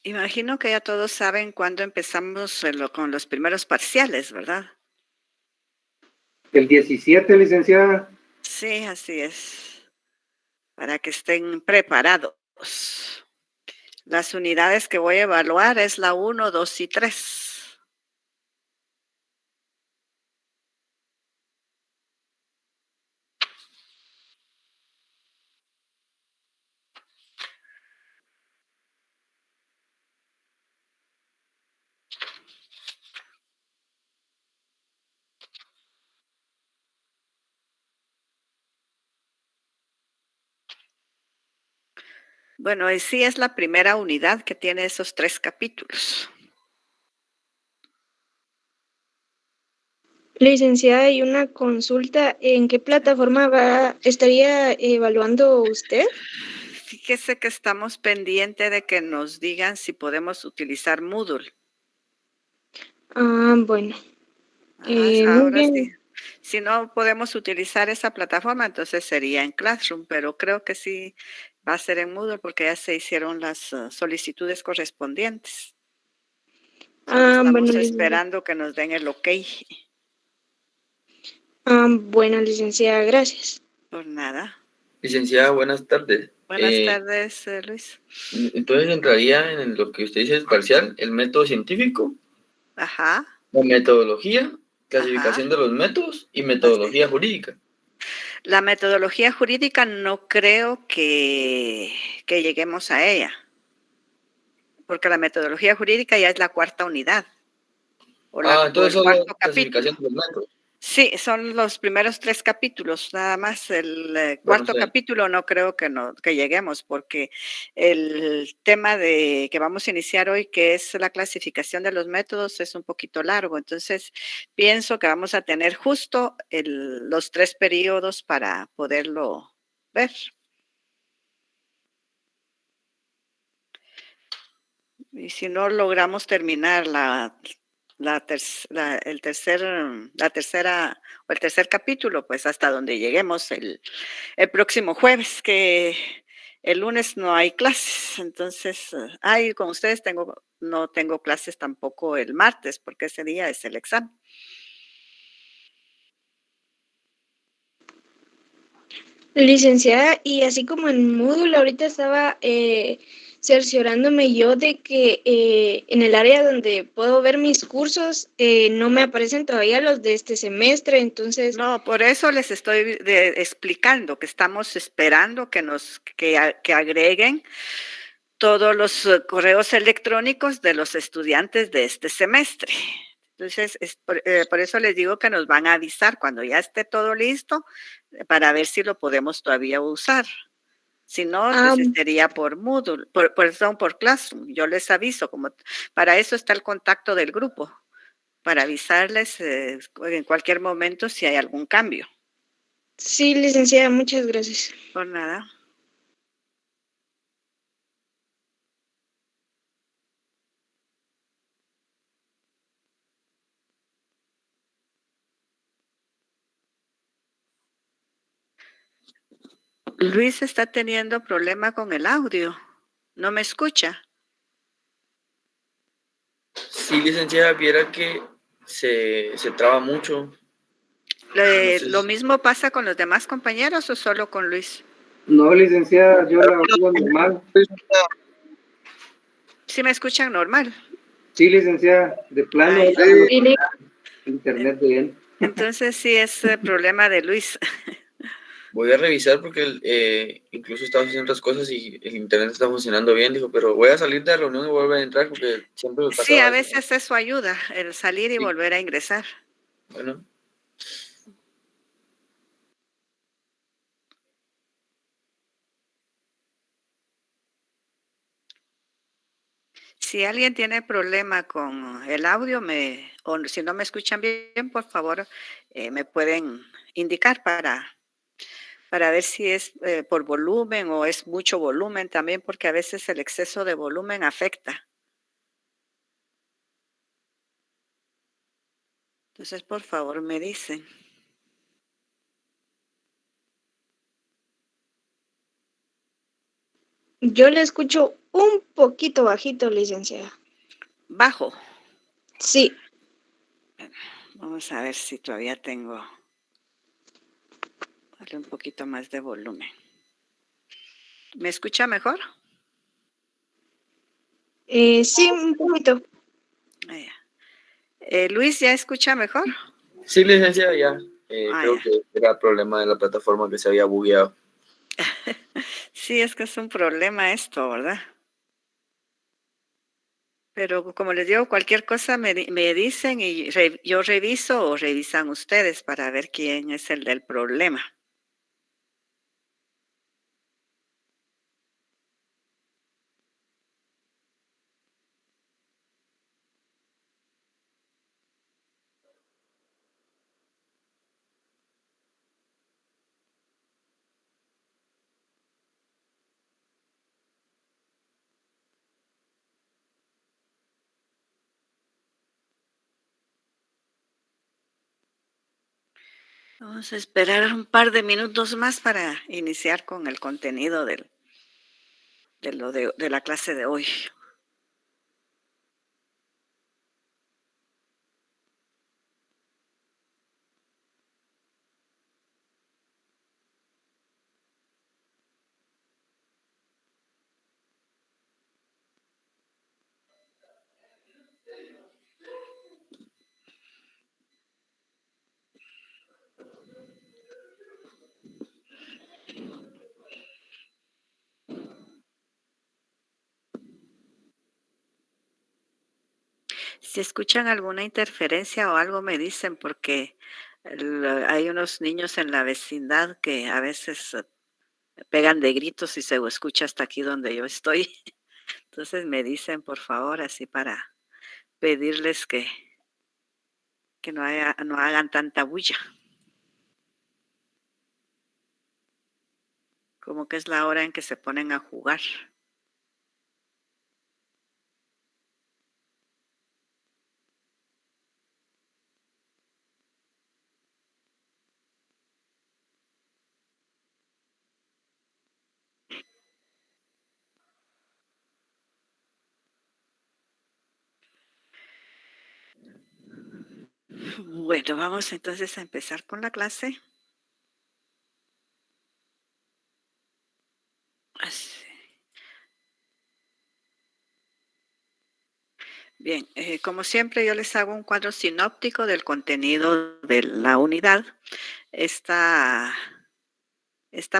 Imagino que ya todos saben cuándo empezamos con los primeros parciales, ¿verdad? El 17, licenciada. Sí, así es, para que estén preparados. Las unidades que voy a evaluar es la 1, 2 y 3. Bueno, y sí es la primera unidad que tiene esos 3 capítulos. Licenciada, y una consulta, ¿en qué plataforma estaría evaluando usted? Fíjese que estamos pendiente de que nos digan si podemos utilizar Moodle. Ah, bueno. Muy Ahora sí. bien. Si no podemos utilizar esa plataforma, entonces sería en Classroom, pero creo que sí va a ser en Moodle porque ya se hicieron las solicitudes correspondientes. Solo Bueno, estamos licenciada. esperando que nos den el ok. Bueno, licenciada, gracias. Por nada. Licenciada, buenas tardes. Buenas tardes, Luis. Entonces entraría en lo que usted dice es parcial, el método científico, Ajá, la metodología, ajá. clasificación de los métodos y Así. metodología jurídica. La metodología jurídica no creo que lleguemos a ella, porque la metodología jurídica ya es la 4ª unidad o Entonces el solo 4º capítulo. clasificación de los métodos. Sí, son los primeros 3 capítulos, nada más el Bueno, 4º sí. capítulo no creo que lleguemos, porque el tema que vamos a iniciar hoy, que es la clasificación de los métodos, es un poquito largo. Entonces, pienso que vamos a tener justo los 3 periodos para poderlo ver. Y si no logramos terminar el tercer capítulo, pues hasta donde lleguemos el próximo jueves, que el lunes no hay clases. Entonces, con ustedes no tengo clases tampoco el martes, porque ese día es el examen. Licenciada, y así como en Moodle, ahorita estaba cerciorándome yo de que en el área donde puedo ver mis cursos no me aparecen todavía los de este semestre, entonces... No, por eso les estoy explicando que estamos esperando que agreguen todos los correos electrónicos de los estudiantes de este semestre. Entonces, por eso les digo que nos van a avisar cuando ya esté todo listo para ver si lo podemos todavía usar. Si no, entonces sería por Moodle, por Classroom. Yo les aviso, para eso está el contacto del grupo, para avisarles en cualquier momento si hay algún cambio. Sí, licenciada, muchas gracias. Por nada. Luis está teniendo problema con el audio. ¿No me escucha? Sí, licenciada, viera que se traba mucho. ¿Lo mismo pasa con los demás compañeros o solo con Luis? No, licenciada, yo la oigo normal. ¿Sí me escuchan normal? Sí, licenciada, de plano, internet de él. Entonces sí es problema de Luis. Voy a revisar porque incluso estaba haciendo otras cosas y el internet está funcionando bien, dijo, pero voy a salir de la reunión y volver a entrar porque siempre me Sí, pasaba a eso, ¿no? veces eso ayuda, el salir y Sí. volver a ingresar. Bueno. Si alguien tiene problema con el audio, o si no me escuchan bien, por favor, me pueden indicar para ver si es por volumen o es mucho volumen también, porque a veces el exceso de volumen afecta. Entonces, por favor, me dicen. Yo le escucho un poquito bajito, licenciada. Bajo. Sí. Vamos a ver si todavía tengo. Darle un poquito más de volumen. ¿Me escucha mejor? Sí, un poquito. Luis, ¿ya escucha mejor? Sí, licenciada, ya. Creo Ya. que era problema de la plataforma que se había bugueado. Sí, es que es un problema esto, ¿verdad? Pero como les digo, cualquier cosa me dicen y yo reviso o revisan ustedes para ver quién es el del problema. Vamos a esperar un par de minutos más para iniciar con el contenido de la clase de hoy. Si escuchan alguna interferencia o algo me dicen porque hay unos niños en la vecindad que a veces pegan de gritos y se escucha hasta aquí donde yo estoy. Entonces me dicen, por favor, así para pedirles que no hagan tanta bulla. Como que es la hora en que se ponen a jugar. Bueno, vamos entonces a empezar con la clase. Así. Bien, como siempre yo les hago un cuadro sinóptico del contenido de la unidad. Esta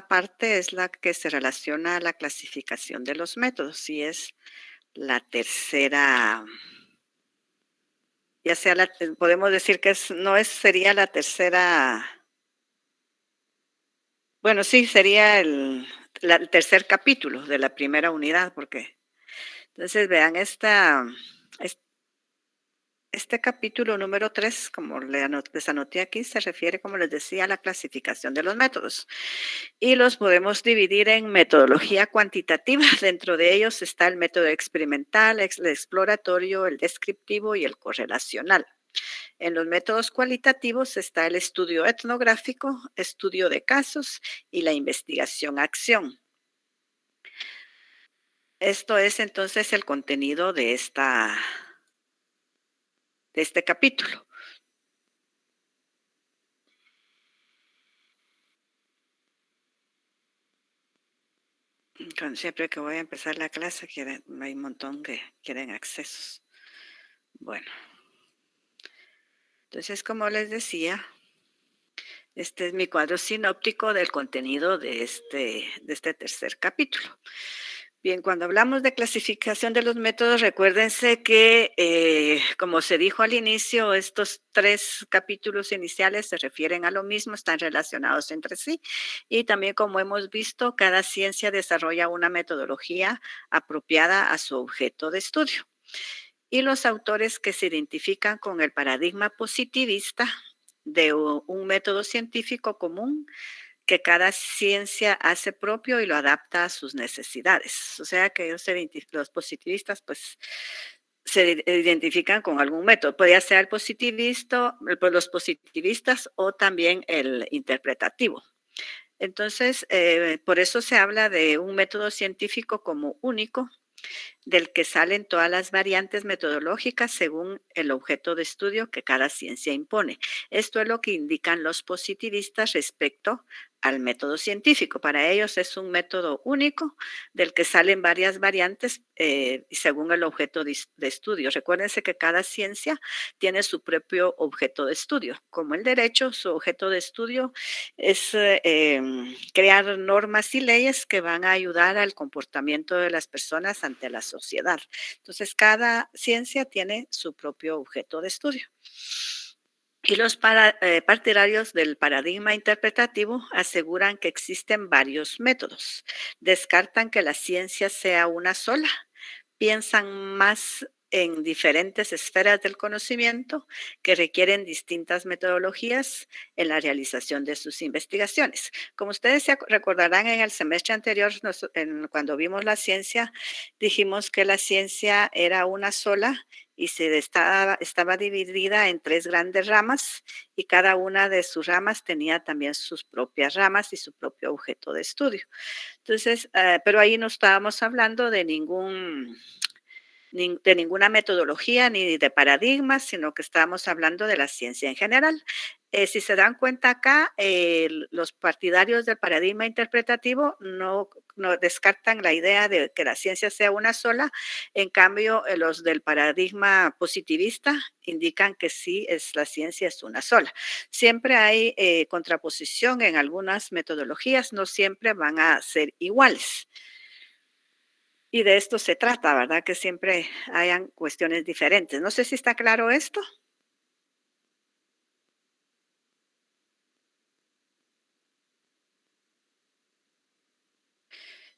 parte es la que se relaciona a la clasificación de los métodos y es la tercera, ya sea podemos decir que sería la tercera, bueno, sí, sería el tercer capítulo de la primera unidad, porque entonces vean este capítulo número 3, como les anoté aquí, se refiere, como les decía, a la clasificación de los métodos. Y los podemos dividir en metodología cuantitativa. Dentro de ellos está el método experimental, el exploratorio, el descriptivo y el correlacional. En los métodos cualitativos está el estudio etnográfico, estudio de casos y la investigación-acción. Esto es entonces el contenido de este capítulo. Siempre que voy a empezar la clase hay un montón que quieren accesos. Bueno, entonces como les decía, este es mi cuadro sinóptico del contenido de este tercer capítulo. Bien, cuando hablamos de clasificación de los métodos, recuérdense que, como se dijo al inicio, estos 3 capítulos iniciales se refieren a lo mismo, están relacionados entre sí. Y también, como hemos visto, cada ciencia desarrolla una metodología apropiada a su objeto de estudio. Y los autores que se identifican con el paradigma positivista de un método científico común que cada ciencia hace propio y lo adapta a sus necesidades. O sea que los positivistas pues se identifican con algún método. Podría ser los positivistas o también el interpretativo. Entonces, por eso se habla de un método científico como único, del que salen todas las variantes metodológicas según el objeto de estudio que cada ciencia impone. Esto es lo que indican los positivistas respecto al método científico. Para ellos es un método único del que salen varias variantes según el objeto de estudio. Recuérdense que cada ciencia tiene su propio objeto de estudio. Como el derecho, su objeto de estudio es crear normas y leyes que van a ayudar al comportamiento de las personas ante la sociedad. Entonces, cada ciencia tiene su propio objeto de estudio. Y los partidarios del paradigma interpretativo aseguran que existen varios métodos. Descartan que la ciencia sea una sola. Piensan más en diferentes esferas del conocimiento que requieren distintas metodologías en la realización de sus investigaciones. Como ustedes se recordarán, en el semestre anterior, cuando vimos la ciencia, dijimos que la ciencia era una sola y estaba dividida en 3 grandes ramas, y cada una de sus ramas tenía también sus propias ramas y su propio objeto de estudio. Entonces, pero ahí no estábamos hablando de ninguna metodología ni de paradigmas, sino que estábamos hablando de la ciencia en general. Si se dan cuenta acá, los partidarios del paradigma interpretativo no descartan la idea de que la ciencia sea una sola. En cambio, los del paradigma positivista indican que sí, la ciencia es una sola. Siempre hay contraposición en algunas metodologías, no siempre van a ser iguales. Y de esto se trata, ¿verdad? Que siempre hayan cuestiones diferentes. No sé si está claro esto.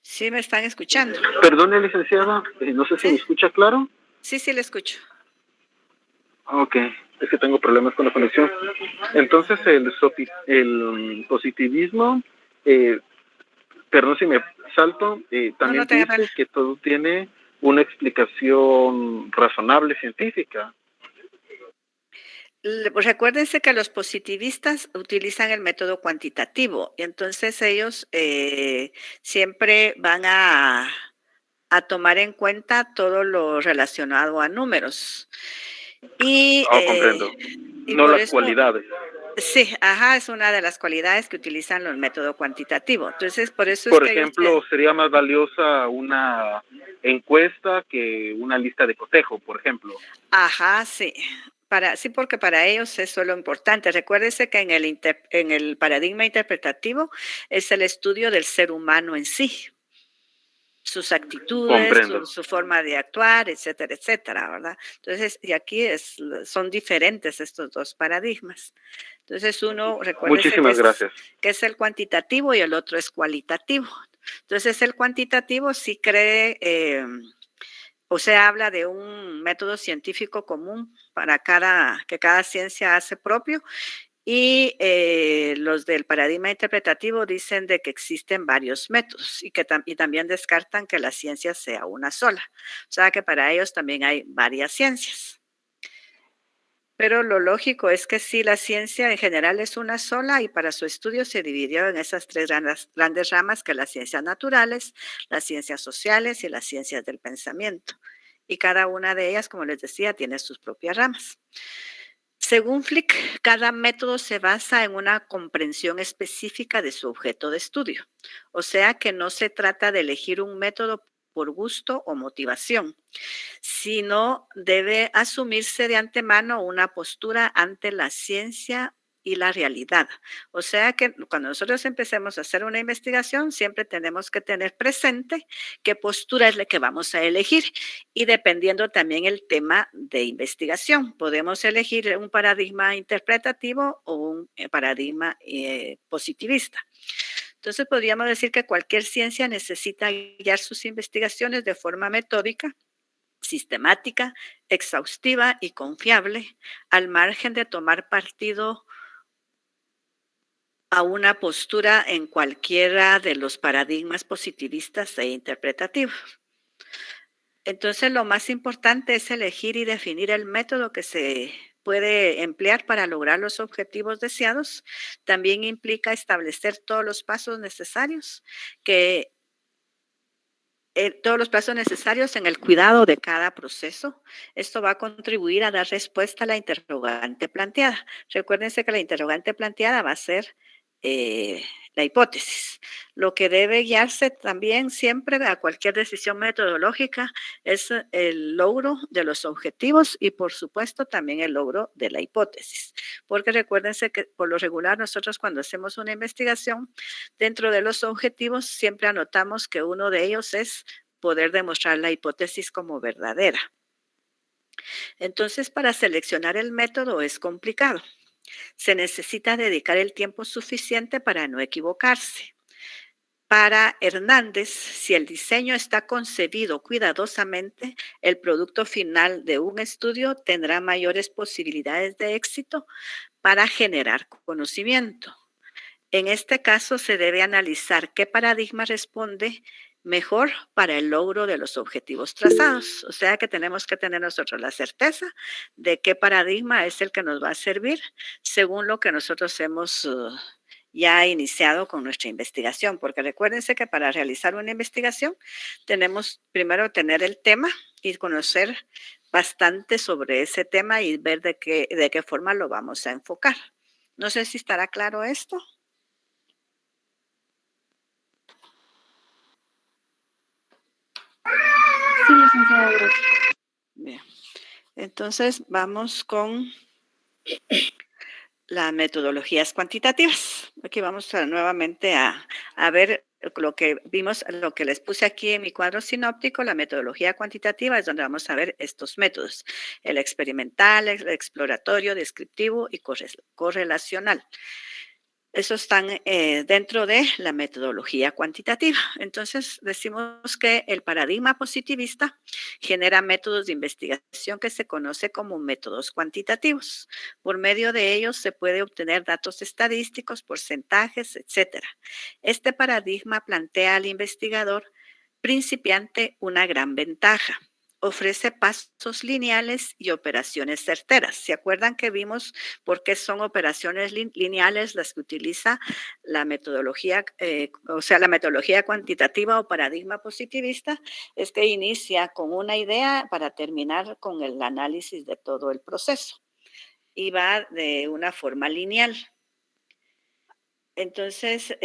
Sí, me están escuchando. Perdone, licenciada, no sé si me escucha claro. Sí, sí, le escucho. Ok, es que tengo problemas con la conexión. Entonces, el positivismo, perdón si me salto, también No dice que todo tiene una explicación razonable científica. Pues recuérdense que los positivistas utilizan el método cuantitativo, y entonces ellos siempre van a tomar en cuenta todo lo relacionado a números. Y, comprendo. y No por las eso, cualidades. sí, es una de las cualidades que utilizan los métodos cuantitativos. Entonces, por eso Por es que ejemplo, sería más valiosa una encuesta que una lista de cotejo, por ejemplo. Sí. Sí, porque para ellos eso es lo importante. Recuérdese que en el paradigma interpretativo es el estudio del ser humano en sí, sus actitudes, su forma de actuar, etcétera, etcétera, ¿verdad? Entonces, y aquí son diferentes estos dos paradigmas. Entonces, uno, recuérdese que es el cuantitativo y el otro es cualitativo. Entonces, el cuantitativo sí cree, o se habla de un método científico común para que cada ciencia hace propio, y los del paradigma interpretativo dicen de que existen varios métodos y también descartan que la ciencia sea una sola. O sea que para ellos también hay varias ciencias. Pero lo lógico es que sí, la ciencia en general es una sola, y para su estudio se dividió en esas 3 grandes ramas, que las ciencias naturales, las ciencias sociales y las ciencias del pensamiento. Y cada una de ellas, como les decía, tiene sus propias ramas. Según Flick, cada método se basa en una comprensión específica de su objeto de estudio. O sea que no se trata de elegir un método por gusto o motivación, sino debe asumirse de antemano una postura ante la ciencia y la realidad. O sea que cuando nosotros empecemos a hacer una investigación, siempre tenemos que tener presente qué postura es la que vamos a elegir, y dependiendo también el tema de investigación, podemos elegir un paradigma interpretativo o un paradigma positivista. Entonces podríamos decir que cualquier ciencia necesita guiar sus investigaciones de forma metódica, sistemática, exhaustiva y confiable, al margen de tomar partido a una postura en cualquiera de los paradigmas positivistas e interpretativos. Entonces, lo más importante es elegir y definir el método que se puede emplear para lograr los objetivos deseados. También implica establecer todos los pasos necesarios en el cuidado de cada proceso. Esto va a contribuir a dar respuesta a la interrogante planteada. Recuérdense que la interrogante planteada va a ser la hipótesis. Lo que debe guiarse también siempre a cualquier decisión metodológica es el logro de los objetivos y, por supuesto, también el logro de la hipótesis. Porque recuérdense que por lo regular nosotros cuando hacemos una investigación, dentro de los objetivos siempre anotamos que uno de ellos es poder demostrar la hipótesis como verdadera. Entonces, para seleccionar el método es complicado. Se necesita dedicar el tiempo suficiente para no equivocarse. Para Hernández, si el diseño está concebido cuidadosamente, el producto final de un estudio tendrá mayores posibilidades de éxito para generar conocimiento. En este caso, se debe analizar qué paradigma responde mejor para el logro de los objetivos trazados. O sea que tenemos que tener nosotros la certeza de qué paradigma es el que nos va a servir según lo que nosotros hemos ya iniciado con nuestra investigación. Porque recuérdense que para realizar una investigación tenemos primero tener el tema y conocer bastante sobre ese tema y ver de qué forma lo vamos a enfocar. No sé si estará claro esto. Sí, licenciada, gracias. Bien. Entonces, vamos con las metodologías cuantitativas. Aquí vamos nuevamente a ver lo que vimos, lo que les puse aquí en mi cuadro sinóptico. La metodología cuantitativa es donde vamos a ver estos métodos: el experimental, el exploratorio, descriptivo y correlacional. Esos están dentro de la metodología cuantitativa. Entonces, decimos que el paradigma positivista genera métodos de investigación que se conoce como métodos cuantitativos. Por medio de ellos se puede obtener datos estadísticos, porcentajes, etc. Este paradigma plantea al investigador principiante una gran ventaja. Ofrece pasos lineales y operaciones certeras. ¿Se acuerdan que vimos por qué son operaciones lineales las que utiliza la metodología, la metodología cuantitativa o paradigma positivista? Es que inicia con una idea para terminar con el análisis de todo el proceso y va de una forma lineal. Entonces,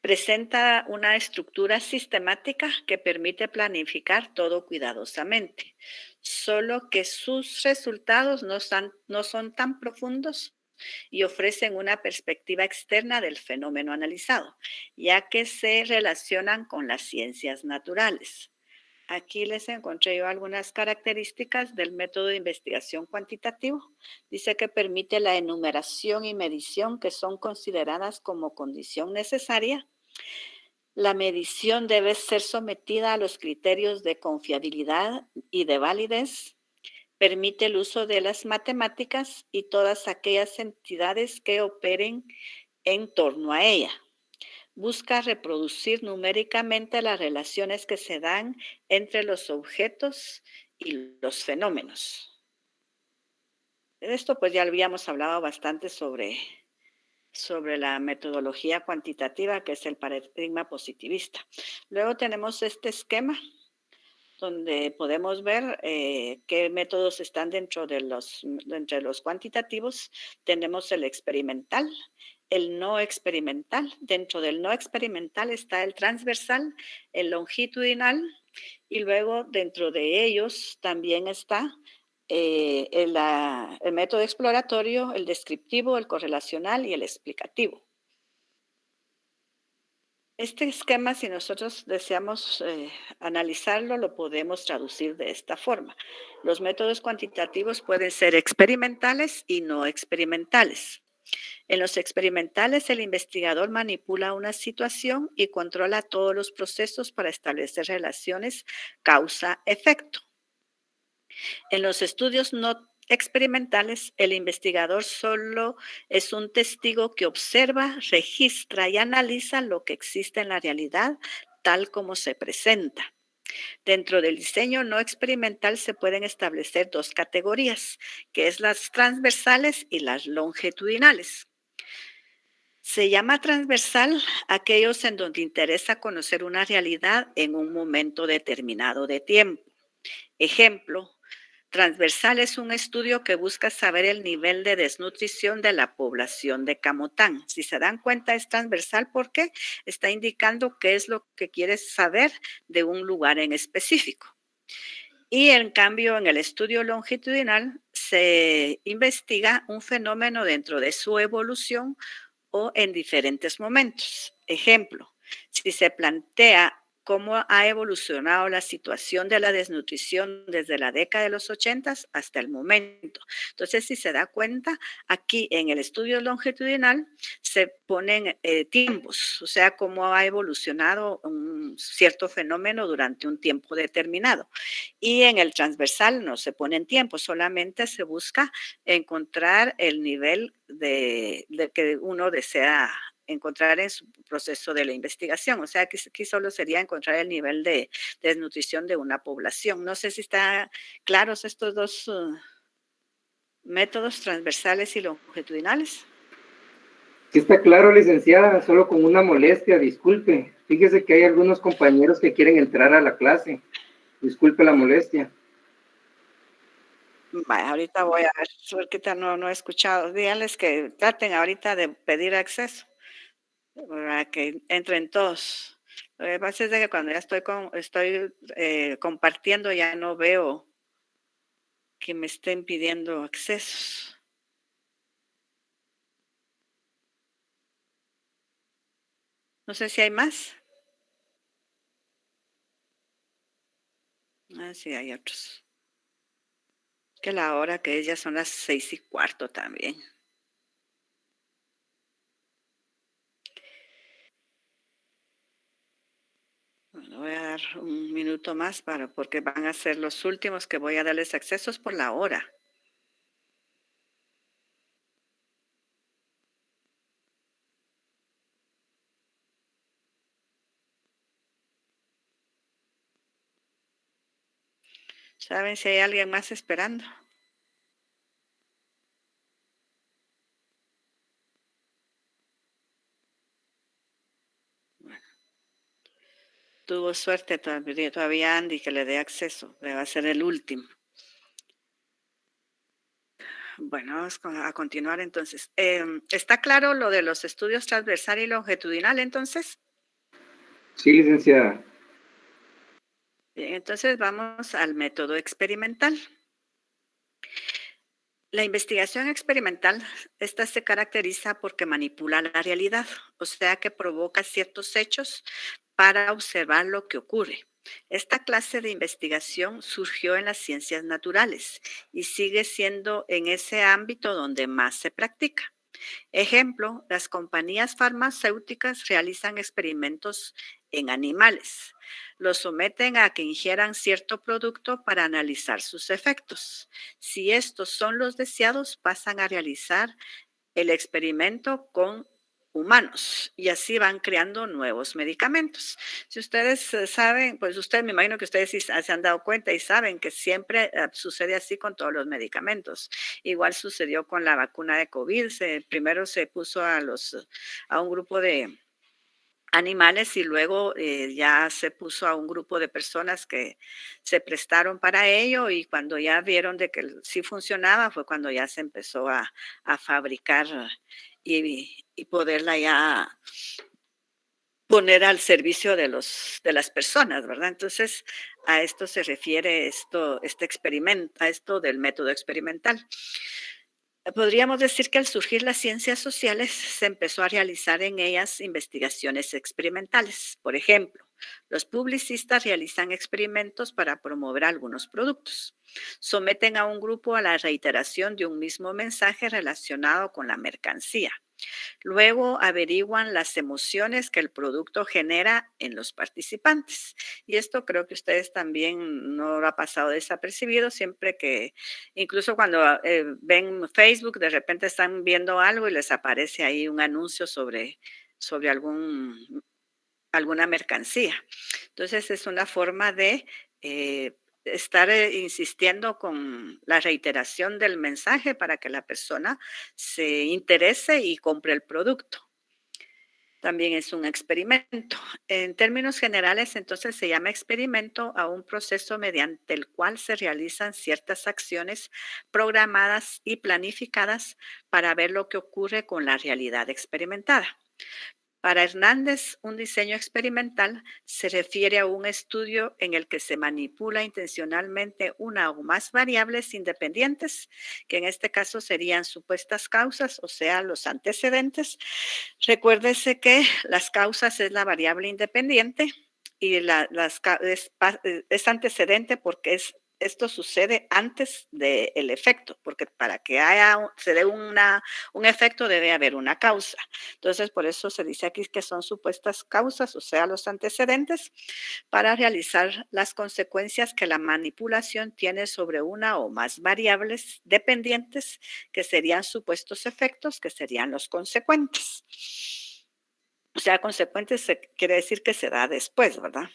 presenta una estructura sistemática que permite planificar todo cuidadosamente, solo que sus resultados no son tan profundos y ofrecen una perspectiva externa del fenómeno analizado, ya que se relacionan con las ciencias naturales. Aquí les encontré yo algunas características del método de investigación cuantitativo. Dice que permite la enumeración y medición que son consideradas como condición necesaria. La medición debe ser sometida a los criterios de confiabilidad y de validez. Permite el uso de las matemáticas y todas aquellas entidades que operen en torno a ella. Busca reproducir numéricamente las relaciones que se dan entre los objetos y los fenómenos. De esto pues ya habíamos hablado bastante sobre la metodología cuantitativa, que es el paradigma positivista. Luego tenemos este esquema donde podemos ver qué métodos están entre los cuantitativos. Tenemos el experimental, el no experimental. Dentro del no experimental está el transversal, el longitudinal, y luego dentro de ellos también está el método exploratorio, el descriptivo, el correlacional y el explicativo. Este esquema, si nosotros deseamos analizarlo, lo podemos traducir de esta forma. Los métodos cuantitativos pueden ser experimentales y no experimentales. En los experimentales, el investigador manipula una situación y controla todos los procesos para establecer relaciones causa-efecto. En los estudios no experimentales, el investigador solo es un testigo que observa, registra y analiza lo que existe en la realidad tal como se presenta. Dentro del diseño no experimental se pueden establecer dos categorías, que es las transversales y las longitudinales. Se llama transversal aquellos en donde interesa conocer una realidad en un momento determinado de tiempo. Ejemplo, transversal es un estudio que busca saber el nivel de desnutrición de la población de Camotán. Si se dan cuenta, es transversal porque está indicando qué es lo que quieres saber de un lugar en específico. Y en cambio, en el estudio longitudinal se investiga un fenómeno dentro de su evolución o en diferentes momentos. Ejemplo, si se plantea cómo ha evolucionado la situación de la desnutrición desde la década de los 80 hasta el momento. Entonces, si se da cuenta, aquí en el estudio longitudinal se ponen tiempos, o sea, cómo ha evolucionado un cierto fenómeno durante un tiempo determinado. Y en el transversal no se ponen tiempos, solamente se busca encontrar el nivel de que uno desea encontrar en su proceso de la investigación. O sea, que aquí solo sería encontrar el nivel de desnutrición de una población. No sé si están claros estos dos métodos transversales y longitudinales. Sí está claro, licenciada, solo con una molestia, disculpe. Fíjese que hay algunos compañeros que quieren entrar a la clase. Disculpe la molestia. Vaya, ahorita voy a ver, porque no he escuchado. Díganles que traten ahorita de pedir acceso para que entren todos. Lo que pasa es de que cuando ya estoy compartiendo ya no veo que me estén pidiendo accesos. No sé si hay más. Ah, sí, hay otros. Que la hora que ya son las 6:15 también. Bueno, voy a dar un minuto más porque van a ser los últimos que voy a darles accesos por la hora. ¿Saben si hay alguien más esperando? Bueno, tuvo suerte todavía Andy que le dé acceso, le va a ser el último. Bueno, vamos a continuar entonces. ¿Está claro lo de los estudios transversal y longitudinal entonces? Sí, licenciada. Bien, entonces vamos al método experimental. La investigación experimental, esta se caracteriza porque manipula la realidad, o sea que provoca ciertos hechos para observar lo que ocurre. Esta clase de investigación surgió en las ciencias naturales y sigue siendo en ese ámbito donde más se practica. Ejemplo, las compañías farmacéuticas realizan experimentos en animales. Los someten a que ingieran cierto producto para analizar sus efectos. Si estos son los deseados, pasan a realizar el experimento con humanos y así van creando nuevos medicamentos. Si ustedes saben, pues ustedes me imagino que ustedes sí se han dado cuenta y saben que siempre sucede así con todos los medicamentos. Igual sucedió con la vacuna de COVID, primero se puso a un grupo de animales y luego ya se puso a un grupo de personas que se prestaron para ello y cuando ya vieron de que sí funcionaba fue cuando ya se empezó a fabricar y poderla ya poner al servicio de las personas, ¿verdad? Entonces, a esto se refiere este experimento, a esto del método experimental. Podríamos decir que al surgir las ciencias sociales se empezó a realizar en ellas investigaciones experimentales. Por ejemplo, los publicistas realizan experimentos para promover algunos productos. Someten a un grupo a la reiteración de un mismo mensaje relacionado con la mercancía. Luego averiguan las emociones que el producto genera en los participantes. Y esto creo que ustedes también no lo ha pasado desapercibido, siempre que, incluso cuando ven Facebook, de repente están viendo algo y les aparece ahí un anuncio sobre algún alguna mercancía. Entonces es una forma de estar insistiendo con la reiteración del mensaje para que la persona se interese y compre el producto. También es un experimento. En términos generales, entonces se llama experimento a un proceso mediante el cual se realizan ciertas acciones programadas y planificadas para ver lo que ocurre con la realidad experimentada. Para Hernández, un diseño experimental se refiere a un estudio en el que se manipula intencionalmente una o más variables independientes, que en este caso serían supuestas causas, o sea, los antecedentes. Recuérdese que las causas es la variable independiente y es antecedente porque esto sucede antes del efecto, porque para que se dé un efecto debe haber una causa. Entonces, por eso se dice aquí que son supuestas causas, o sea, los antecedentes, para realizar las consecuencias que la manipulación tiene sobre una o más variables dependientes, que serían supuestos efectos, que serían los consecuentes. O sea, consecuentes quiere decir que se da después, ¿verdad?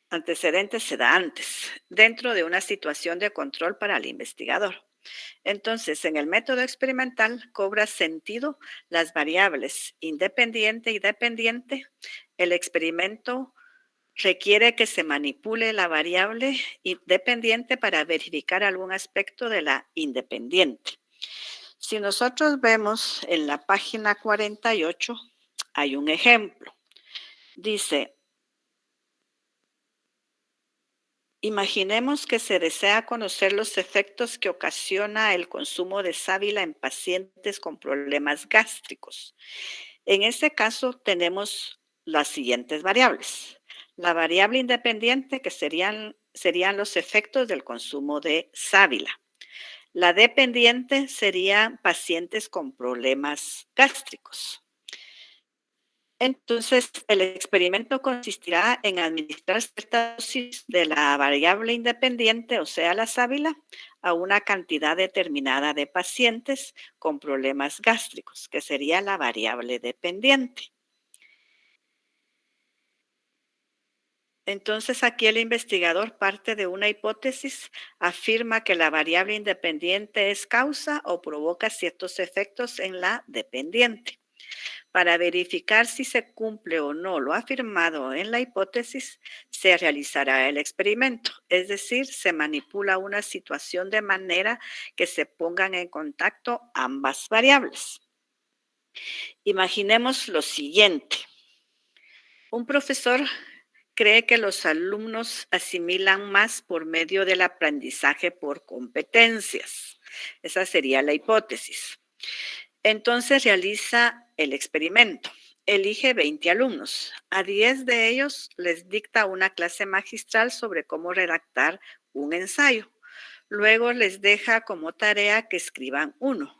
Antecedentes se da antes, dentro de una situación de control para el investigador. Entonces, en el método experimental cobra sentido las variables independiente y dependiente. El experimento requiere que se manipule la variable dependiente para verificar algún aspecto de la independiente. Si nosotros vemos en la página 48, hay un ejemplo. Dice, imaginemos que se desea conocer los efectos que ocasiona el consumo de sábila en pacientes con problemas gástricos. En este caso tenemos las siguientes variables. La variable independiente, que serían los efectos del consumo de sábila. La dependiente serían pacientes con problemas gástricos. Entonces, el experimento consistirá en administrar cierta dosis de la variable independiente, o sea, la sábila, a una cantidad determinada de pacientes con problemas gástricos, que sería la variable dependiente. Entonces, aquí el investigador parte de una hipótesis, afirma que la variable independiente es causa o provoca ciertos efectos en la dependiente. Para verificar si se cumple o no lo afirmado en la hipótesis, se realizará el experimento, es decir, se manipula una situación de manera que se pongan en contacto ambas variables. Imaginemos lo siguiente. Un profesor cree que los alumnos asimilan más por medio del aprendizaje por competencias. Esa sería la hipótesis. Entonces realiza el experimento. Elige 20 alumnos. A 10 de ellos les dicta una clase magistral sobre cómo redactar un ensayo. Luego les deja como tarea que escriban uno.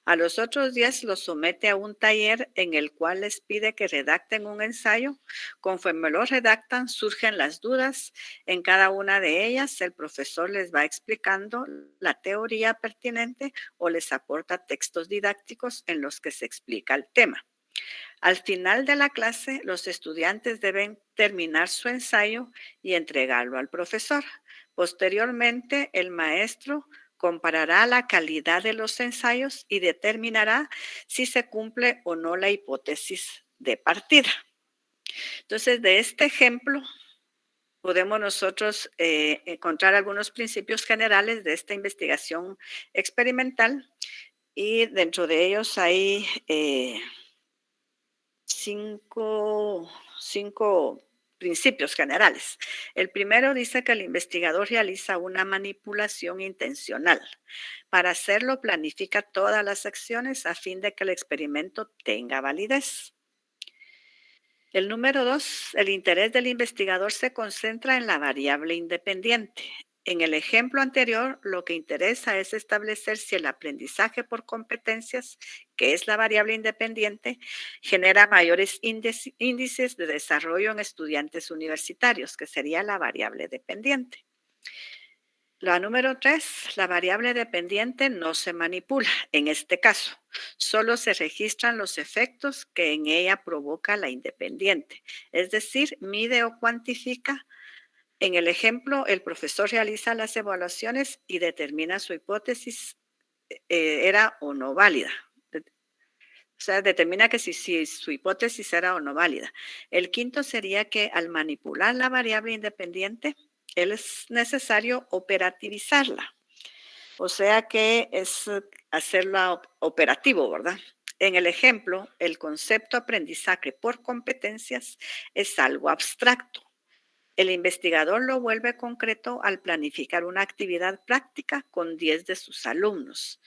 A los otros 10 los somete a un taller en el cual les pide que redacten un ensayo. Conforme lo redactan, surgen las dudas. En cada una de ellas, el profesor les va explicando la teoría pertinente o les aporta textos didácticos en los que se explica el tema. Al final de la clase, los estudiantes deben terminar su ensayo y entregarlo al profesor. Posteriormente, el maestro comparará la calidad de los ensayos y determinará si se cumple o no la hipótesis de partida. Entonces, de este ejemplo, podemos nosotros encontrar algunos principios generales de esta investigación experimental y dentro de ellos hay cinco principios generales. El primero dice que el investigador realiza una manipulación intencional. Para hacerlo, planifica todas las acciones a fin de que el experimento tenga validez. El número 2, el interés del investigador se concentra en la variable independiente. En el ejemplo anterior, lo que interesa es establecer si el aprendizaje por competencias, que es la variable independiente, genera mayores índices de desarrollo en estudiantes universitarios, que sería la variable dependiente. La número 3, la variable dependiente no se manipula. En este caso, solo se registran los efectos que en ella provoca la independiente. Es decir, mide o cuantifica. En el ejemplo, el profesor realiza las evaluaciones y determina su hipótesis era o no válida. O sea, determina que si su hipótesis era o no válida. El quinto sería que al manipular la variable independiente, es necesario operativizarla. O sea que es hacerla operativo, ¿verdad? En el ejemplo, el concepto aprendizaje por competencias es algo abstracto. El investigador lo vuelve concreto al planificar una actividad práctica con 10 de sus alumnos.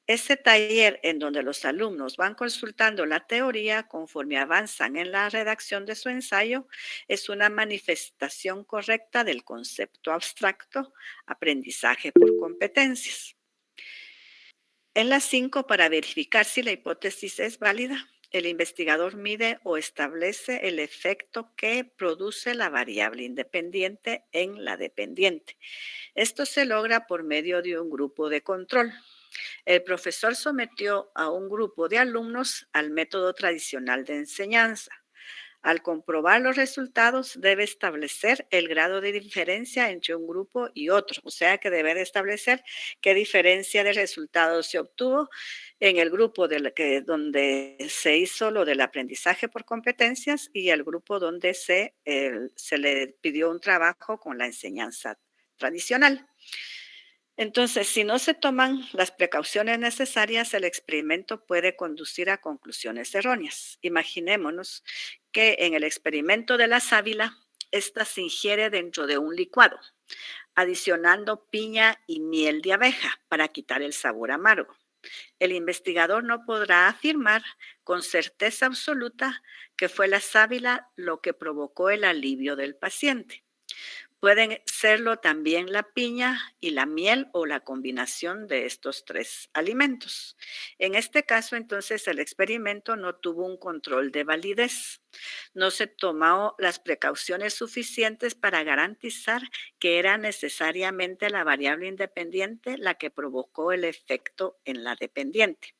Ese taller en donde los alumnos van consultando la teoría conforme avanzan en la redacción de su ensayo es una manifestación correcta del concepto abstracto, aprendizaje por competencias. En la 5, para verificar si la hipótesis es válida, el investigador mide o establece el efecto que produce la variable independiente en la dependiente. Esto se logra por medio de un grupo de control. El profesor sometió a un grupo de alumnos al método tradicional de enseñanza. Al comprobar los resultados, debe establecer el grado de diferencia entre un grupo y otro. O sea que debe establecer qué diferencia de resultados se obtuvo en el grupo donde se hizo lo del aprendizaje por competencias y el grupo donde se le pidió un trabajo con la enseñanza tradicional. Entonces, si no se toman las precauciones necesarias, el experimento puede conducir a conclusiones erróneas. Imaginémonos que en el experimento de la sábila, esta se ingiere dentro de un licuado, adicionando piña y miel de abeja para quitar el sabor amargo. El investigador no podrá afirmar con certeza absoluta que fue la sábila lo que provocó el alivio del paciente. Pueden serlo también la piña y la miel o la combinación de estos 3 alimentos. En este caso, entonces, el experimento no tuvo un control de validez. No se tomaron las precauciones suficientes para garantizar que era necesariamente la variable independiente la que provocó el efecto en la dependiente.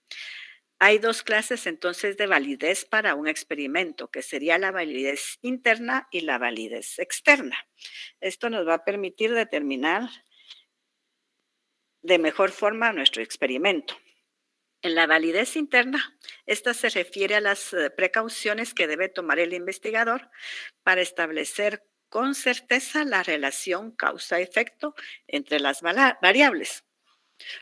Hay 2 clases entonces de validez para un experimento, que sería la validez interna y la validez externa. Esto nos va a permitir determinar de mejor forma nuestro experimento. En la validez interna, esta se refiere a las precauciones que debe tomar el investigador para establecer con certeza la relación causa-efecto entre las variables.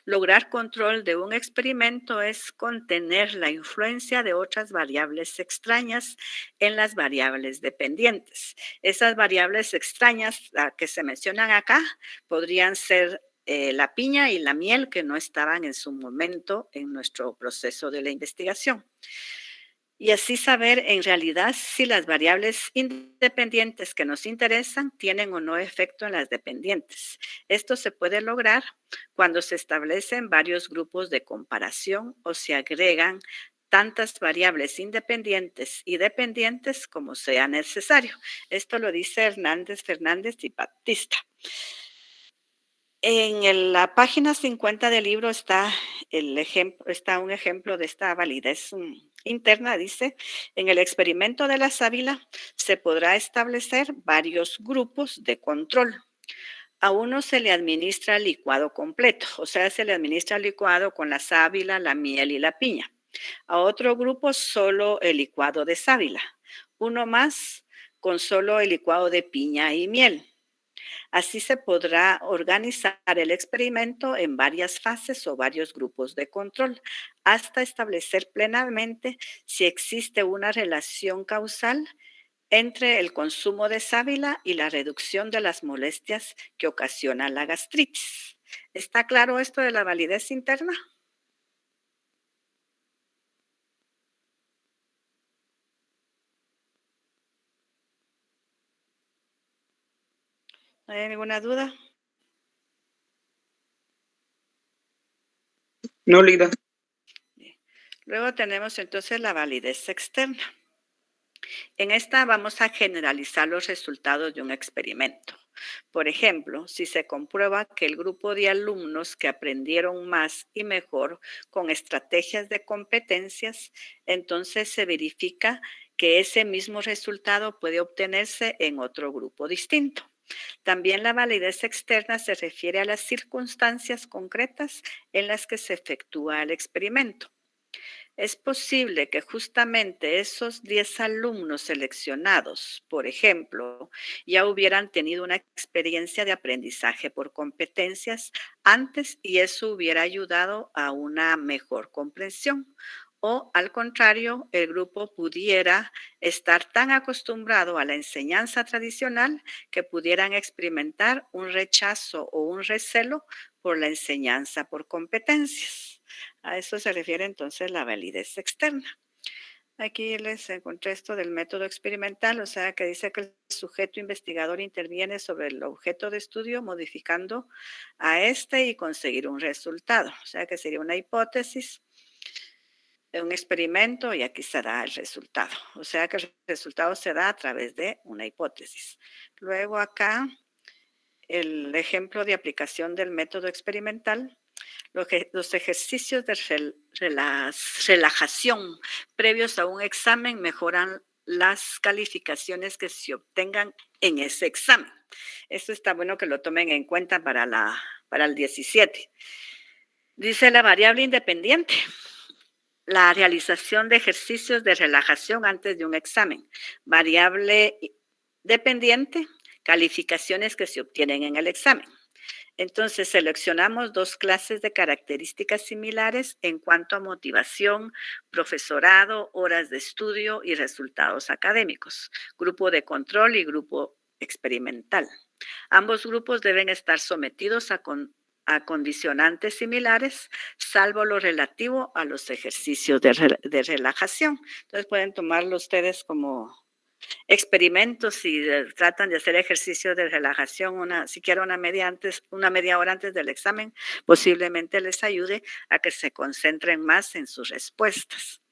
Lograr control de un experimento es contener la influencia de otras variables extrañas en las variables dependientes. Esas variables extrañas que se mencionan acá podrían ser la piña y la miel que no estaban en su momento en nuestro proceso de la investigación. Y así saber en realidad si las variables independientes que nos interesan tienen o no efecto en las dependientes. Esto se puede lograr cuando se establecen varios grupos de comparación o se agregan tantas variables independientes y dependientes como sea necesario. Esto lo dice Hernández, Fernández y Batista. En la página 50 del libro está un ejemplo de esta validez interna. Dice, en el experimento de la sábila se podrá establecer varios grupos de control. A uno se le administra el licuado completo, o sea, se le administra el licuado con la sábila, la miel y la piña. A otro grupo solo el licuado de sábila. Uno más con solo el licuado de piña y miel. Así se podrá organizar el experimento en varias fases o varios grupos de control hasta establecer plenamente si existe una relación causal entre el consumo de sábila y la reducción de las molestias que ocasiona la gastritis. ¿Está claro esto de la validez interna? ¿No hay ninguna duda? No, Lida. Luego tenemos entonces la validez externa. En esta vamos a generalizar los resultados de un experimento. Por ejemplo, si se comprueba que el grupo de alumnos que aprendieron más y mejor con estrategias de competencias, entonces se verifica que ese mismo resultado puede obtenerse en otro grupo distinto. También la validez externa se refiere a las circunstancias concretas en las que se efectúa el experimento. Es posible que justamente esos 10 alumnos seleccionados, por ejemplo, ya hubieran tenido una experiencia de aprendizaje por competencias antes y eso hubiera ayudado a una mejor comprensión. O al contrario, el grupo pudiera estar tan acostumbrado a la enseñanza tradicional que pudieran experimentar un rechazo o un recelo por la enseñanza por competencias. A eso se refiere entonces la validez externa. Aquí les encontré esto del método experimental, o sea, que dice que el sujeto investigador interviene sobre el objeto de estudio modificando a este y conseguir un resultado. O sea, que sería una hipótesis, un experimento y aquí se da el resultado. O sea, que el resultado se da a través de una hipótesis. Luego acá, el ejemplo de aplicación del método experimental. Los ejercicios de relajación previos a un examen mejoran las calificaciones que se obtengan en ese examen. Eso está bueno que lo tomen en cuenta para el 17. Dice la variable independiente, la realización de ejercicios de relajación antes de un examen. Variable dependiente, calificaciones que se obtienen en el examen. Entonces, seleccionamos 2 clases de características similares en cuanto a motivación, profesorado, horas de estudio y resultados académicos, grupo de control y grupo experimental. Ambos grupos deben estar sometidos a condicionantes similares, salvo lo relativo a los ejercicios de relajación. Entonces, pueden tomarlo ustedes como experimentos y tratan de hacer ejercicios de relajación siquiera una media hora antes del examen, posiblemente les ayude a que se concentren más en sus respuestas.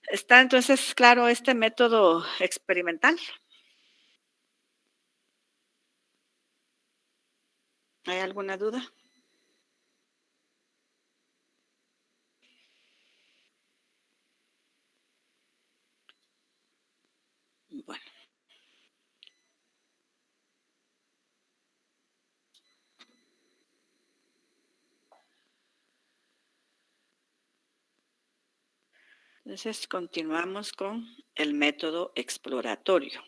¿Está entonces claro este método experimental? ¿Hay alguna duda? Bueno. Entonces, continuamos con el método exploratorio.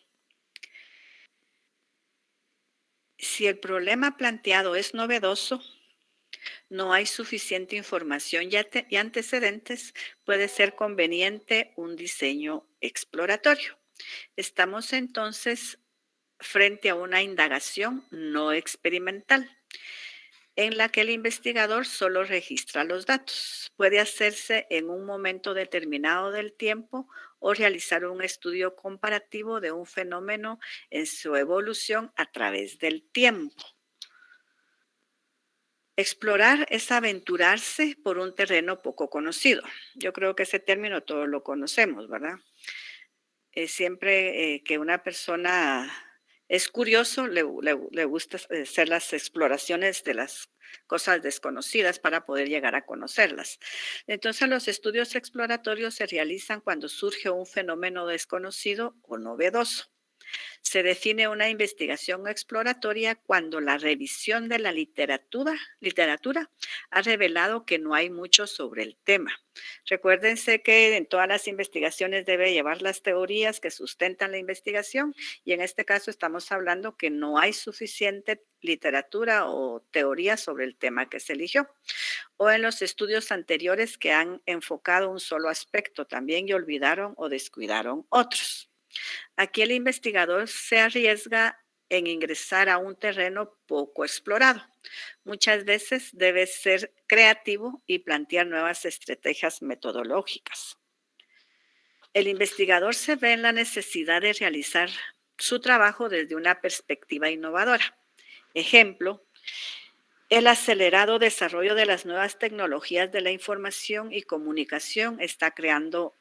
Si el problema planteado es novedoso, no hay suficiente información y antecedentes, puede ser conveniente un diseño exploratorio. Estamos entonces frente a una indagación no experimental, en la que el investigador solo registra los datos. Puede hacerse en un momento determinado del tiempo o realizar un estudio comparativo de un fenómeno en su evolución a través del tiempo. Explorar es aventurarse por un terreno poco conocido. Yo creo que ese término todos lo conocemos, ¿verdad? Siempre que una persona es curioso, le gusta hacer las exploraciones de las cosas desconocidas para poder llegar a conocerlas. Entonces, los estudios exploratorios se realizan cuando surge un fenómeno desconocido o novedoso. Se define una investigación exploratoria cuando la revisión de la literatura ha revelado que no hay mucho sobre el tema. Recuérdense que en todas las investigaciones debe llevar las teorías que sustentan la investigación y en este caso estamos hablando que no hay suficiente literatura o teoría sobre el tema que se eligió. O en los estudios anteriores que han enfocado un solo aspecto también y olvidaron o descuidaron otros. Aquí el investigador se arriesga en ingresar a un terreno poco explorado. Muchas veces debe ser creativo y plantear nuevas estrategias metodológicas. El investigador se ve en la necesidad de realizar su trabajo desde una perspectiva innovadora. Ejemplo, el acelerado desarrollo de las nuevas tecnologías de la información y comunicación está creando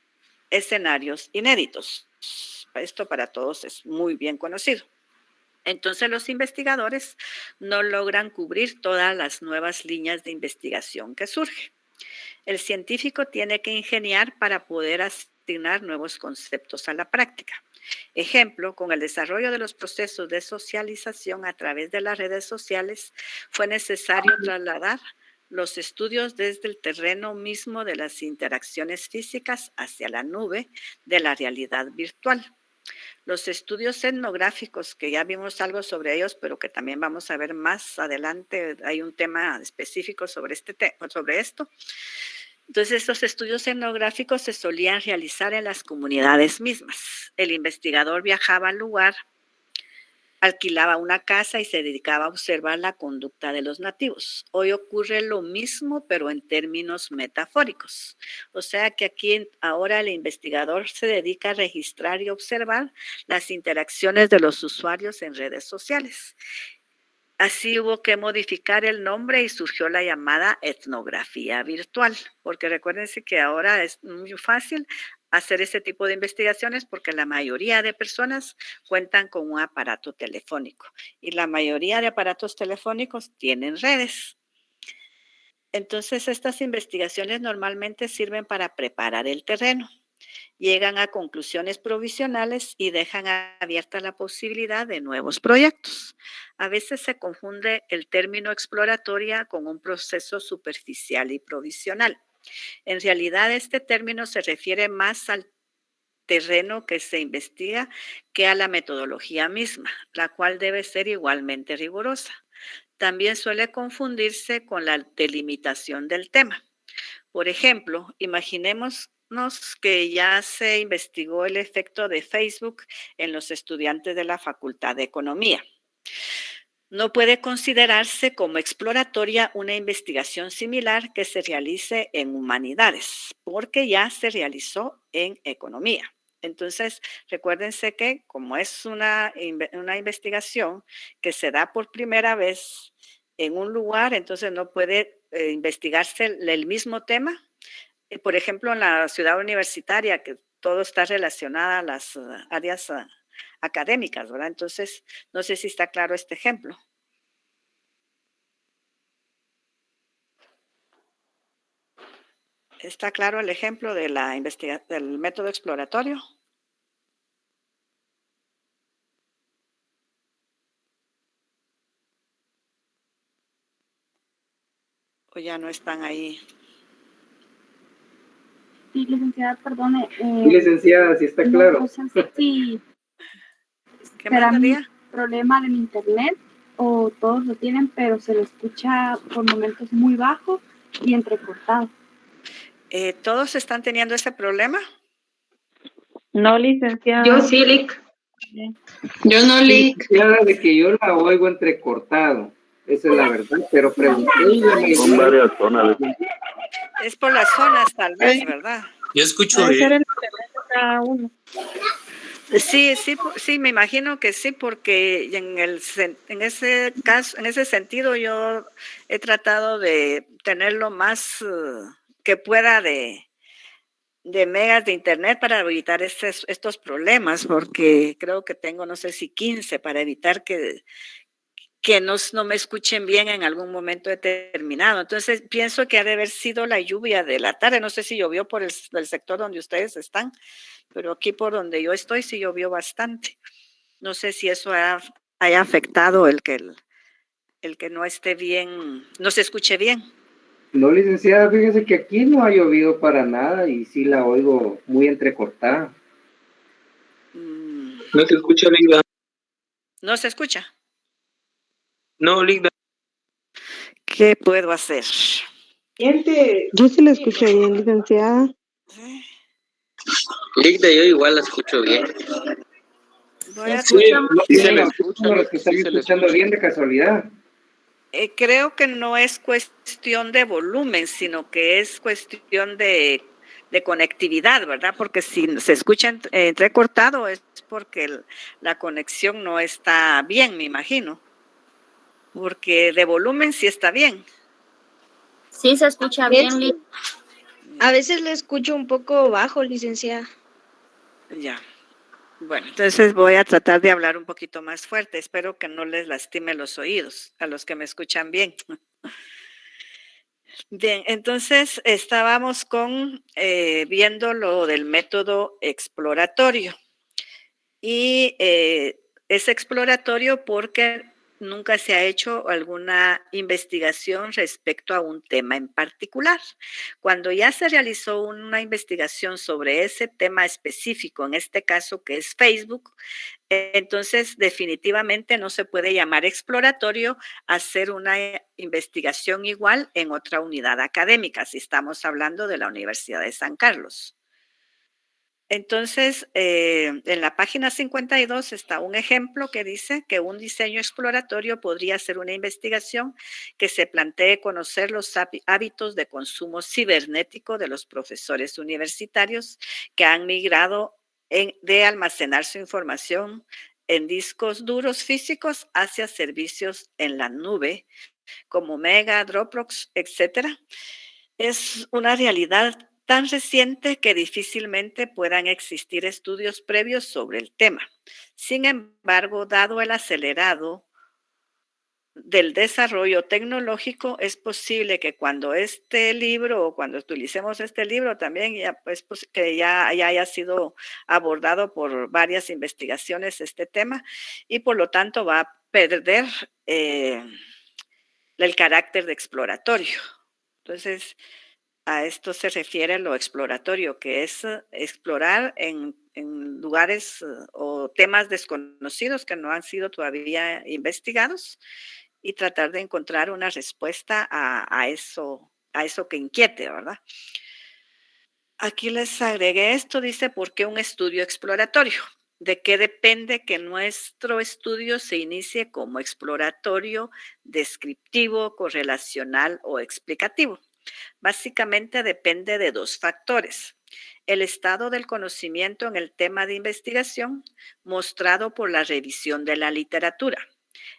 escenarios inéditos. Esto para todos es muy bien conocido. Entonces los investigadores no logran cubrir todas las nuevas líneas de investigación que surgen. El científico tiene que ingeniar para poder asignar nuevos conceptos a la práctica. Ejemplo, con el desarrollo de los procesos de socialización a través de las redes sociales, fue necesario trasladar los estudios desde el terreno mismo de las interacciones físicas hacia la nube de la realidad virtual. Los estudios etnográficos, que ya vimos algo sobre ellos, pero que también vamos a ver más adelante, hay un tema específico sobre esto. Entonces, estos estudios etnográficos se solían realizar en las comunidades mismas. El investigador viajaba al lugar, alquilaba una casa y se dedicaba a observar la conducta de los nativos. Hoy ocurre lo mismo, pero en términos metafóricos. O sea que aquí ahora el investigador se dedica a registrar y observar las interacciones de los usuarios en redes sociales. Así hubo que modificar el nombre y surgió la llamada etnografía virtual, porque recuérdense que ahora es muy fácil hacer este tipo de investigaciones porque la mayoría de personas cuentan con un aparato telefónico y la mayoría de aparatos telefónicos tienen redes. Entonces, estas investigaciones normalmente sirven para preparar el terreno. Llegan a conclusiones provisionales y dejan abierta la posibilidad de nuevos proyectos. A veces se confunde el término exploratoria con un proceso superficial y provisional. En realidad, este término se refiere más al terreno que se investiga que a la metodología misma, la cual debe ser igualmente rigurosa. También suele confundirse con la delimitación del tema. Por ejemplo, imaginémonos que ya se investigó el efecto de Facebook en los estudiantes de la Facultad de Economía. No puede considerarse como exploratoria una investigación similar que se realice en humanidades, porque ya se realizó en economía. Entonces, recuérdense que como es una investigación que se da por primera vez en un lugar, entonces no puede investigarse el mismo tema. Por ejemplo, en la ciudad universitaria, que todo está relacionado a las áreas académicas, ¿verdad? Entonces, no sé si está claro este ejemplo. ¿Está claro el ejemplo de del método exploratorio? ¿O ya no están ahí? Sí, licenciada, perdone. Sí, licenciada, sí está claro. No sé si ¿Qué será más, mi María? problema del internet o todos lo tienen, pero se lo escucha por momentos muy bajo y entrecortado. ¿Todos están teniendo ese problema? No, licenciada. Yo sí, Lic. Yo no, Lic. Licenciada, de que yo la oigo entrecortado. Esa es la verdad, pero pregunté y la mayoría- Son varias zonas. Es por las zonas, tal vez, ¿verdad? Yo escucho Puede ser bien. el internet de cada uno. Sí, me imagino que sí, porque en ese caso, en ese sentido, yo he tratado de tener lo más que pueda de megas de internet para evitar estos problemas, porque creo que tengo, no sé si 15, para evitar que no me escuchen bien en algún momento determinado. Entonces, pienso que ha de haber sido la lluvia de la tarde. No sé si llovió por el sector donde ustedes están, pero aquí por donde yo estoy sí llovió bastante. No sé si eso haya afectado el que no esté bien, no se escuche bien. No, licenciada, fíjese que aquí no ha llovido para nada y sí la oigo muy entrecortada. No se escucha, Ligda. ¿No se escucha? No, Ligda. ¿Qué puedo hacer? Yo sí la escucho bien, licenciada. Ligda, yo igual la escucho bien. Voy a Sí, sí se le Bueno, escucha. como los que están Sí se le escuchando escucha. bien de casualidad. Creo que no es cuestión de volumen, sino que es cuestión de conectividad, ¿verdad? Porque si se escucha entrecortado es porque la conexión no está bien, me imagino. Porque de volumen sí está bien. Sí, se escucha bien, Lic. A veces le escucho un poco bajo, licenciada. Ya. Bueno, entonces voy a tratar de hablar un poquito más fuerte. Espero que no les lastime los oídos a los que me escuchan bien. Bien, entonces estábamos viendo lo del método exploratorio. Y es exploratorio porque nunca se ha hecho alguna investigación respecto a un tema en particular. Cuando ya se realizó una investigación sobre ese tema específico, en este caso que es Facebook, entonces definitivamente no se puede llamar exploratorio hacer una investigación igual en otra unidad académica, si estamos hablando de la Universidad de San Carlos. Entonces, en la página 52 está un ejemplo que dice que un diseño exploratorio podría ser una investigación que se plantee conocer los hábitos de consumo cibernético de los profesores universitarios que han migrado de almacenar su información en discos duros físicos hacia servicios en la nube, como Mega, Dropbox, etcétera. Es una realidad tan reciente que difícilmente puedan existir estudios previos sobre el tema. Sin embargo, dado el acelerado del desarrollo tecnológico, es posible que cuando este libro o cuando utilicemos este libro también ya, pues, que ya haya sido abordado por varias investigaciones este tema y por lo tanto va a perder el carácter de exploratorio. Entonces, a esto se refiere lo exploratorio, que es explorar en lugares o temas desconocidos que no han sido todavía investigados y tratar de encontrar una respuesta a eso que inquiete, ¿verdad? Aquí les agregué esto, dice, ¿por qué un estudio exploratorio? ¿De qué depende que nuestro estudio se inicie como exploratorio, descriptivo, correlacional o explicativo? Básicamente depende de dos factores. El estado del conocimiento en el tema de investigación mostrado por la revisión de la literatura.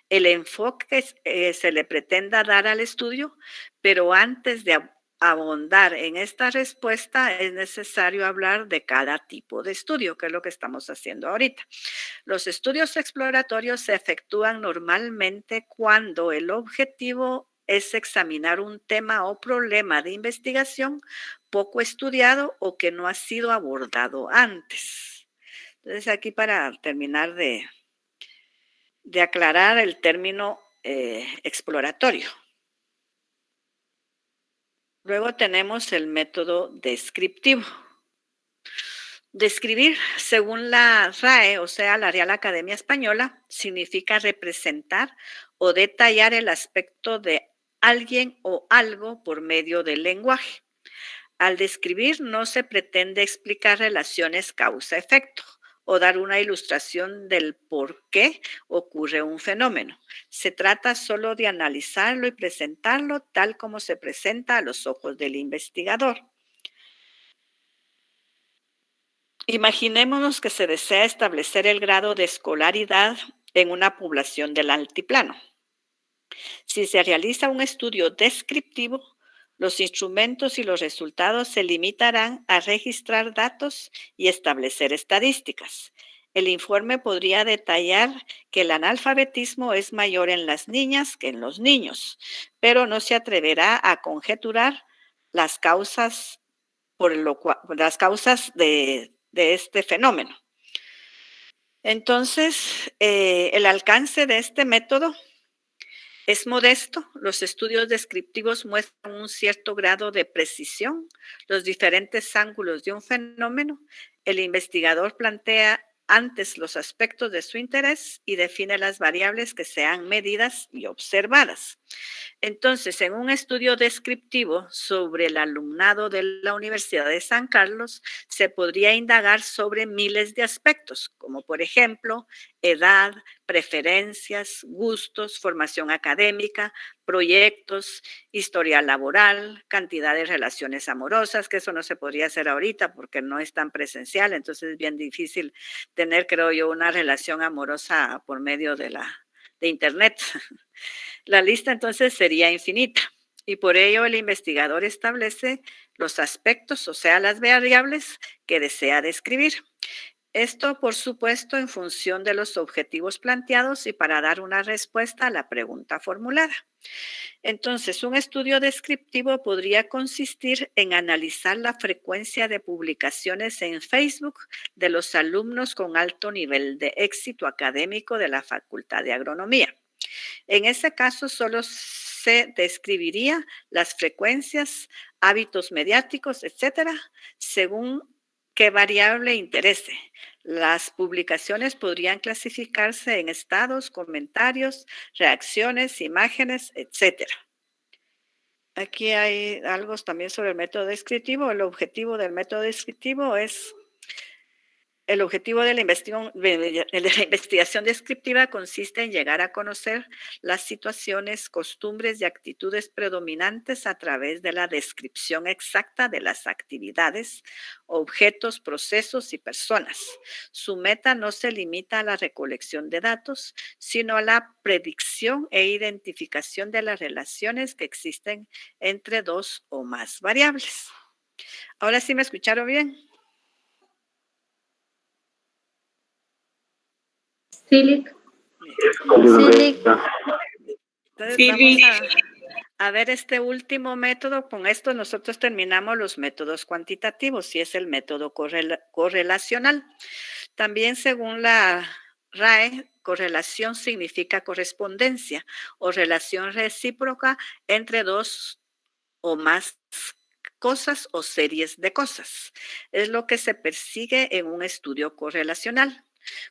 El enfoque que se le pretenda dar al estudio, pero antes de abondar en esta respuesta es necesario hablar de cada tipo de estudio, que es lo que estamos haciendo ahorita. Los estudios exploratorios se efectúan normalmente cuando el objetivo es examinar un tema o problema de investigación poco estudiado o que no ha sido abordado antes. Entonces, aquí para terminar de aclarar el término exploratorio. Luego tenemos el método descriptivo. Describir, según la RAE, o sea, la Real Academia Española, significa representar o detallar el aspecto de alguien o algo por medio del lenguaje. Al describir no se pretende explicar relaciones causa-efecto o dar una ilustración del por qué ocurre un fenómeno. Se trata solo de analizarlo y presentarlo tal como se presenta a los ojos del investigador. Imaginémonos que se desea establecer el grado de escolaridad en una población del altiplano. Si se realiza un estudio descriptivo, los instrumentos y los resultados se limitarán a registrar datos y establecer estadísticas. El informe podría detallar que el analfabetismo es mayor en las niñas que en los niños, pero no se atreverá a conjeturar las causas de este fenómeno. Entonces, el alcance de este método es modesto. Los estudios descriptivos muestran un cierto grado de precisión, los diferentes ángulos de un fenómeno. El investigador plantea antes los aspectos de su interés y define las variables que sean medidas y observadas. Entonces, en un estudio descriptivo sobre el alumnado de la Universidad de San Carlos, se podría indagar sobre miles de aspectos, como por ejemplo, edad, preferencias, gustos, formación académica, proyectos, historial laboral, cantidad de relaciones amorosas, que eso no se podría hacer ahorita porque no es tan presencial, entonces es bien difícil tener, creo yo, una relación amorosa por medio de Internet. La lista entonces sería infinita y por ello el investigador establece los aspectos, o sea, las variables que desea describir. Esto, por supuesto, en función de los objetivos planteados y para dar una respuesta a la pregunta formulada. Entonces, un estudio descriptivo podría consistir en analizar la frecuencia de publicaciones en Facebook de los alumnos con alto nivel de éxito académico de la Facultad de Agronomía. En ese caso, solo se describiría las frecuencias, hábitos mediáticos, etcétera, según qué variable interese. Las publicaciones podrían clasificarse en estados, comentarios, reacciones, imágenes, etcétera. Aquí hay algo también sobre el método descriptivo. El objetivo del método descriptivo es el objetivo de la investigación descriptiva consiste en llegar a conocer las situaciones, costumbres y actitudes predominantes a través de la descripción exacta de las actividades, objetos, procesos y personas. Su meta no se limita a la recolección de datos, sino a la predicción e identificación de las relaciones que existen entre dos o más variables. Ahora sí me escucharon bien. Silic. Entonces vamos a ver este último método. Con esto nosotros terminamos los métodos cuantitativos y es el método correlacional. También según la RAE, correlación significa correspondencia o relación recíproca entre dos o más cosas o series de cosas. Es lo que se persigue en un estudio correlacional.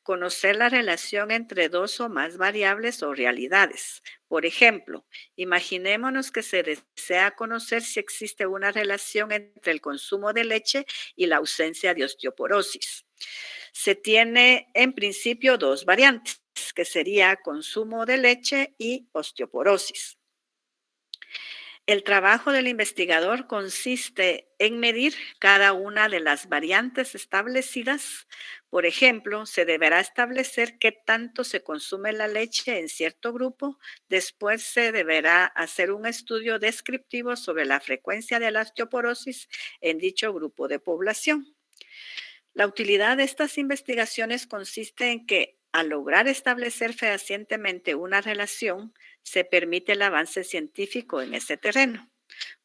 Conocer la relación entre dos o más variables o realidades. Por ejemplo, imaginémonos que se desea conocer si existe una relación entre el consumo de leche y la ausencia de osteoporosis. Se tiene en principio dos variantes, que sería consumo de leche y osteoporosis. El trabajo del investigador consiste en medir cada una de las variantes establecidas. Por ejemplo, se deberá establecer qué tanto se consume la leche en cierto grupo. Después se deberá hacer un estudio descriptivo sobre la frecuencia de la osteoporosis en dicho grupo de población. La utilidad de estas investigaciones consiste en que, al lograr establecer fehacientemente una relación, se permite el avance científico en ese terreno.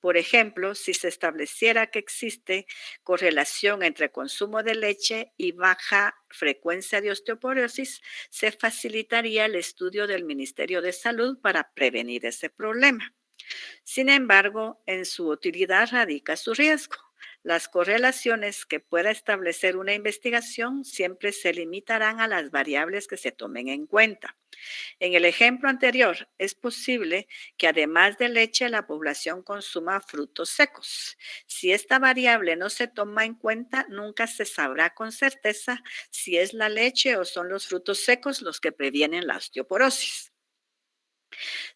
Por ejemplo, si se estableciera que existe correlación entre consumo de leche y baja frecuencia de osteoporosis, se facilitaría el estudio del Ministerio de Salud para prevenir ese problema. Sin embargo, en su utilidad radica su riesgo. Las correlaciones que pueda establecer una investigación siempre se limitarán a las variables que se tomen en cuenta. En el ejemplo anterior, es posible que además de leche la población consuma frutos secos. Si esta variable no se toma en cuenta, nunca se sabrá con certeza si es la leche o son los frutos secos los que previenen la osteoporosis.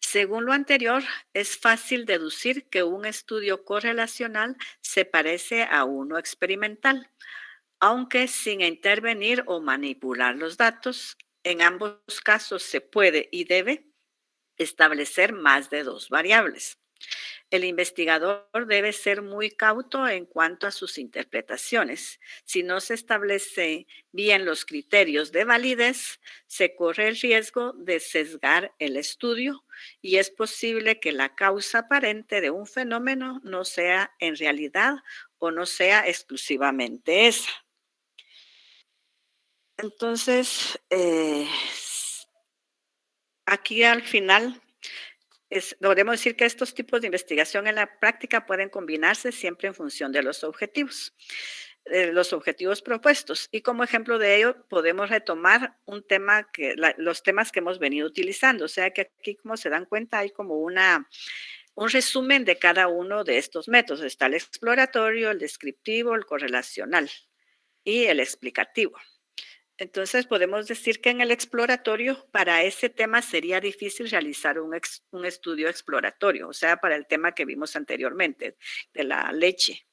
Según lo anterior, es fácil deducir que un estudio correlacional se parece a uno experimental, aunque sin intervenir o manipular los datos. En ambos casos se puede y debe establecer más de dos variables. El investigador debe ser muy cauto en cuanto a sus interpretaciones. Si no se establecen bien los criterios de validez, se corre el riesgo de sesgar el estudio y es posible que la causa aparente de un fenómeno no sea en realidad o no sea exclusivamente esa. Entonces, aquí al final podemos decir que estos tipos de investigación en la práctica pueden combinarse siempre en función de los objetivos propuestos. Y como ejemplo de ello, podemos retomar los temas que hemos venido utilizando. O sea que aquí, como se dan cuenta, hay como un resumen de cada uno de estos métodos. Está el exploratorio, el descriptivo, el correlacional y el explicativo. Entonces, podemos decir que en el exploratorio, para ese tema sería difícil realizar un estudio exploratorio, o sea, para el tema que vimos anteriormente, de la leche.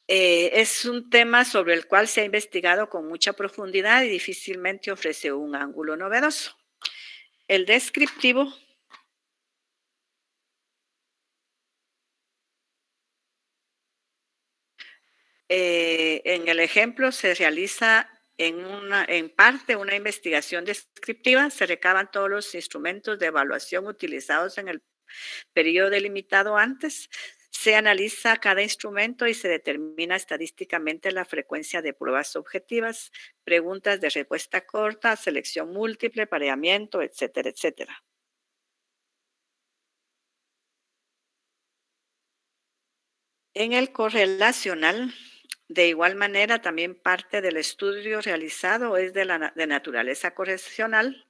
Es un tema sobre el cual se ha investigado con mucha profundidad y difícilmente ofrece un ángulo novedoso. El descriptivo En el ejemplo se realiza en parte una investigación descriptiva, se recaban todos los instrumentos de evaluación utilizados en el periodo delimitado antes, se analiza cada instrumento y se determina estadísticamente la frecuencia de pruebas objetivas, preguntas de respuesta corta, selección múltiple, pareamiento, etcétera, etcétera. En el correlacional, de igual manera, también parte del estudio realizado es de naturaleza correlacional.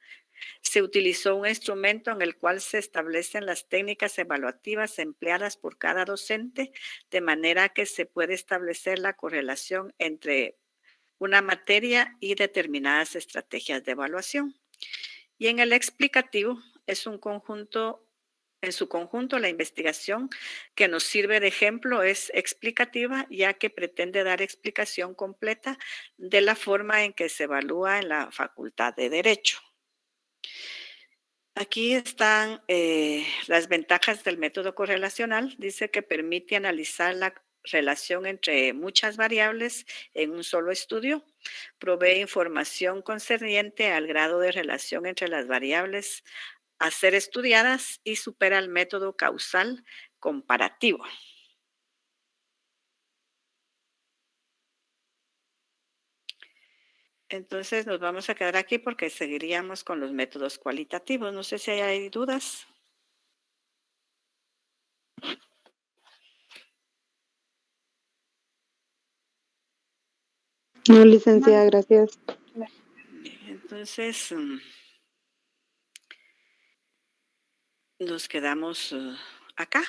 Se utilizó un instrumento en el cual se establecen las técnicas evaluativas empleadas por cada docente, de manera que se puede establecer la correlación entre una materia y determinadas estrategias de evaluación. Y en el explicativo es un conjunto. En su conjunto, la investigación que nos sirve de ejemplo es explicativa, ya que pretende dar explicación completa de la forma en que se evalúa en la Facultad de Derecho. Aquí están las ventajas del método correlacional. Dice que permite analizar la relación entre muchas variables en un solo estudio, provee información concerniente al grado de relación entre las variables a ser estudiadas y supera el método causal comparativo. Entonces nos vamos a quedar aquí porque seguiríamos con los métodos cualitativos. No sé si hay dudas. No, licenciada, gracias. Entonces nos quedamos acá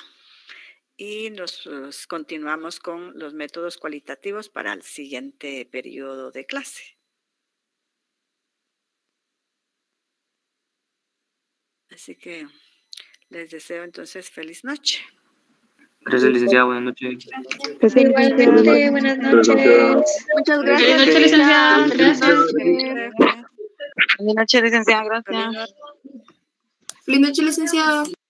y nos continuamos con los métodos cualitativos para el siguiente periodo de clase. Así que les deseo entonces feliz noche. Gracias, licenciada. Buenas noches. Pues Igualmente, buenas noches. Muchas Feliz gracias. noche, licenciada. Gracias. Feliz Feliz noche, licenciada. Gracias. noche. Feliz noche, licenciada.